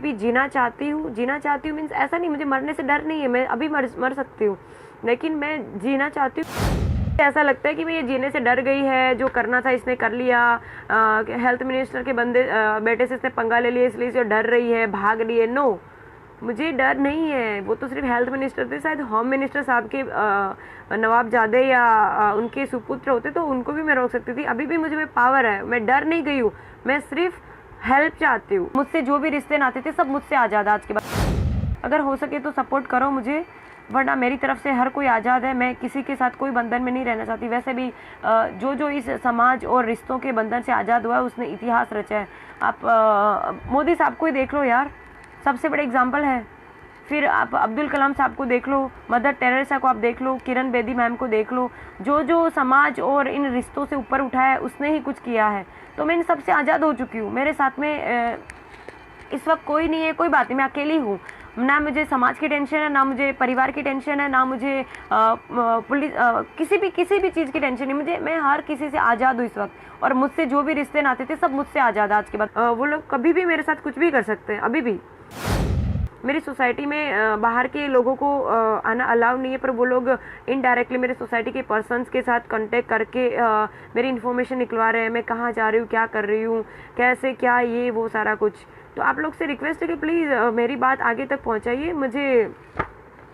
भी जीना चाहती हूँ मीन्स ऐसा नहीं, मुझे मरने से डर नहीं है, मैं अभी मर सकती हूँ, लेकिन मैं जीना चाहती हूँ। ऐसा लगता है कि मैं ये जीने से डर गई है, जो करना था इसने कर लिया, हेल्थ मिनिस्टर के बेटे से इसने पंगा ले लिया, इसलिए इसे डर रही है, भाग रही है। नो, मुझे डर नहीं है। वो तो सिर्फ हेल्थ मिनिस्टर थे, शायद होम मिनिस्टर साहब के नवाबजादे या उनके सुपुत्र होते तो उनको भी मैं रोक सकती थी। अभी भी मुझे में पावर है, मैं डर नहीं गई हूँ, मैं सिर्फ हेल्प चाहती हूँ। मुझसे जो भी रिश्ते नाते थे सब मुझसे आज़ाद आज के बाद। अगर हो सके तो सपोर्ट करो मुझे, वरना मेरी तरफ से हर कोई आज़ाद है। मैं किसी के साथ कोई बंधन में नहीं रहना चाहती। वैसे भी जो इस समाज और रिश्तों के बंधन से आज़ाद हुआ है उसने इतिहास रचा है। आप मोदी साहब को ही देख लो यार, सबसे बड़े एग्जाम्पल है। फिर आप अब्दुल कलाम साहब को देख लो, मदर टेरेसा को आप देख लो, किरण बेदी मैम को देख लो। जो समाज और इन रिश्तों से ऊपर उठाया है उसने ही कुछ किया है। तो मैं इन सबसे आज़ाद हो चुकी हूँ। मेरे साथ में इस वक्त कोई नहीं है, कोई बात नहीं, मैं अकेली हूँ। ना मुझे समाज की टेंशन है, ना मुझे परिवार की टेंशन है, ना मुझे पुलिस किसी भी चीज़ की टेंशन नहीं मुझे। मैं हर किसी से आज़ाद हूँ इस वक्त, और मुझसे जो भी रिश्ते नाते थे सब मुझसे आज़ाद आज के बाद। वो लोग कभी भी मेरे साथ कुछ भी कर सकते हैं। अभी भी मेरी सोसाइटी में बाहर के लोगों को आना अलाउ नहीं है, पर वो लोग इनडायरेक्टली मेरे सोसाइटी के पर्सन्स के साथ कांटेक्ट करके मेरी इन्फॉर्मेशन निकलवा रहे हैं, मैं कहाँ जा रही हूँ, क्या कर रही हूँ, कैसे क्या, ये वो सारा कुछ। तो आप लोग से रिक्वेस्ट है कि प्लीज़ मेरी बात आगे तक पहुँचाइए।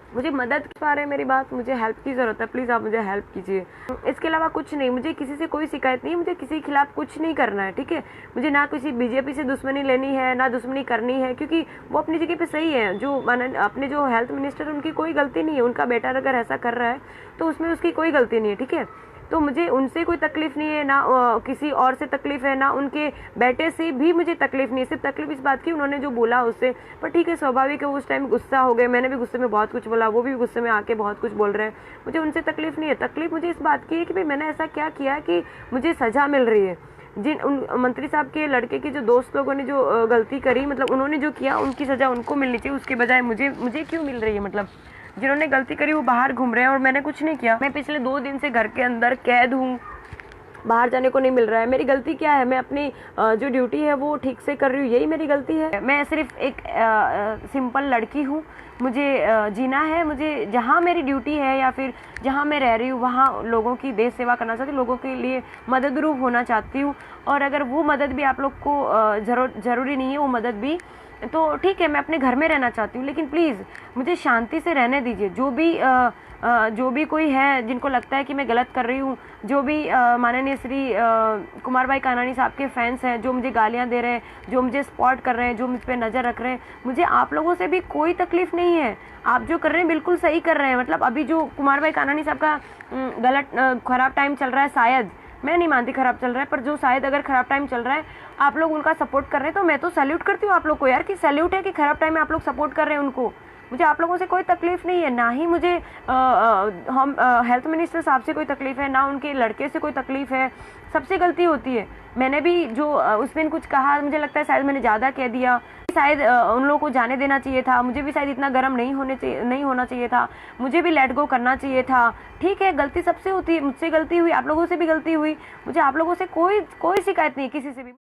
मुझे मदद पा रहे हैं मेरी बात, मुझे हेल्प की ज़रूरत है, प्लीज़ आप मुझे हेल्प कीजिए। इसके अलावा कुछ नहीं, मुझे किसी से कोई शिकायत नहीं है, मुझे किसी के खिलाफ कुछ नहीं करना है, ठीक है। मुझे ना किसी बीजेपी से दुश्मनी लेनी है, ना दुश्मनी करनी है, क्योंकि वो अपनी जगह पे सही है। जो अपने जो हेल्थ मिनिस्टर, उनकी कोई गलती नहीं है। उनका बेटा अगर ऐसा कर रहा है तो उसमें उसकी कोई गलती नहीं है, ठीक है। तो मुझे उनसे कोई तकलीफ नहीं है, ना किसी और से तकलीफ है, ना उनके बेटे से भी मुझे तकलीफ नहीं है। सिर्फ तकलीफ इस बात की उन्होंने जो बोला उससे, पर ठीक है, स्वाभाविक है, उस टाइम गुस्सा हो गए, मैंने भी गुस्से में बहुत कुछ बोला, वो भी गुस्से में आके बहुत कुछ बोल रहे हैं। मुझे उनसे तकलीफ नहीं है। तकलीफ मुझे इस बात की है कि भाई मैंने ऐसा क्या किया कि मुझे सज़ा मिल रही है। उन मंत्री साहब के लड़के के जो दोस्त लोगों ने जो गलती करी, मतलब उन्होंने जो किया, उनकी सज़ा उनको मिलनी चाहिए, उसके बजाय मुझे क्यों मिल रही है। मतलब जिन्होंने गलती करी वो बाहर घूम रहे हैं और मैंने कुछ नहीं किया। मैं पिछले 2 दिन से घर के अंदर कैद हूँ, बाहर जाने को नहीं मिल रहा है। मेरी गलती क्या है? मैं अपनी जो ड्यूटी है वो ठीक से कर रही हूँ, यही मेरी गलती है। मैं सिर्फ एक सिंपल लड़की हूँ, मुझे जीना है। मुझे जहाँ मेरी ड्यूटी है या फिर जहाँ मैं रह रही हूँ वहाँ लोगों की देश सेवा करना चाहती हूँ, लोगों के लिए मददरूप होना चाहती हूँ। और अगर वो मदद भी आप लोग को ज़रूरी नहीं है, वो मदद भी तो ठीक है, मैं अपने घर में रहना चाहती हूँ, लेकिन प्लीज़ मुझे शांति से रहने दीजिए। जो भी कोई है जिनको लगता है कि मैं गलत कर रही हूँ, जो भी माननीय श्री कुमार भाई कानानी साहब के फैंस हैं, जो मुझे गालियाँ दे रहे हैं, जो मुझे सपोर्ट कर रहे हैं, जो मुझ पर नज़र रख रहे हैं, मुझे आप लोगों से भी कोई तकलीफ़ नहीं है। आप जो कर रहे हैं बिल्कुल सही कर रहे हैं। मतलब अभी जो कुमार भाई कानानी साहब का गलत ख़राब टाइम चल रहा है, शायद, मैं नहीं मानती ख़राब चल रहा है, पर जो शायद अगर ख़राब टाइम चल रहा है आप लोग उनका सपोर्ट कर रहे हैं, तो मैं तो सैल्यूट करती हूँ आप लोग को यार, कि सैल्यूट है कि ख़राब टाइम में आप लोग सपोर्ट कर रहे हैं उनको। मुझे आप लोगों से कोई तकलीफ़ नहीं है, ना ही मुझे हम हेल्थ मिनिस्टर साहब से कोई तकलीफ़ है, ना उनके लड़के से कोई तकलीफ़ है। सबसे गलती होती है। मैंने भी जो उस दिन कुछ कहा, मुझे लगता है शायद मैंने ज़्यादा कह दिया, शायद उन लोगों को जाने देना चाहिए था, मुझे भी शायद इतना गर्म नहीं होना चाहिए था, मुझे भी लेट गो करना चाहिए था। ठीक है, गलती सबसे होती है, मुझसे गलती हुई, आप लोगों से भी गलती हुई, मुझे आप लोगों से कोई शिकायत नहीं, किसी से भी।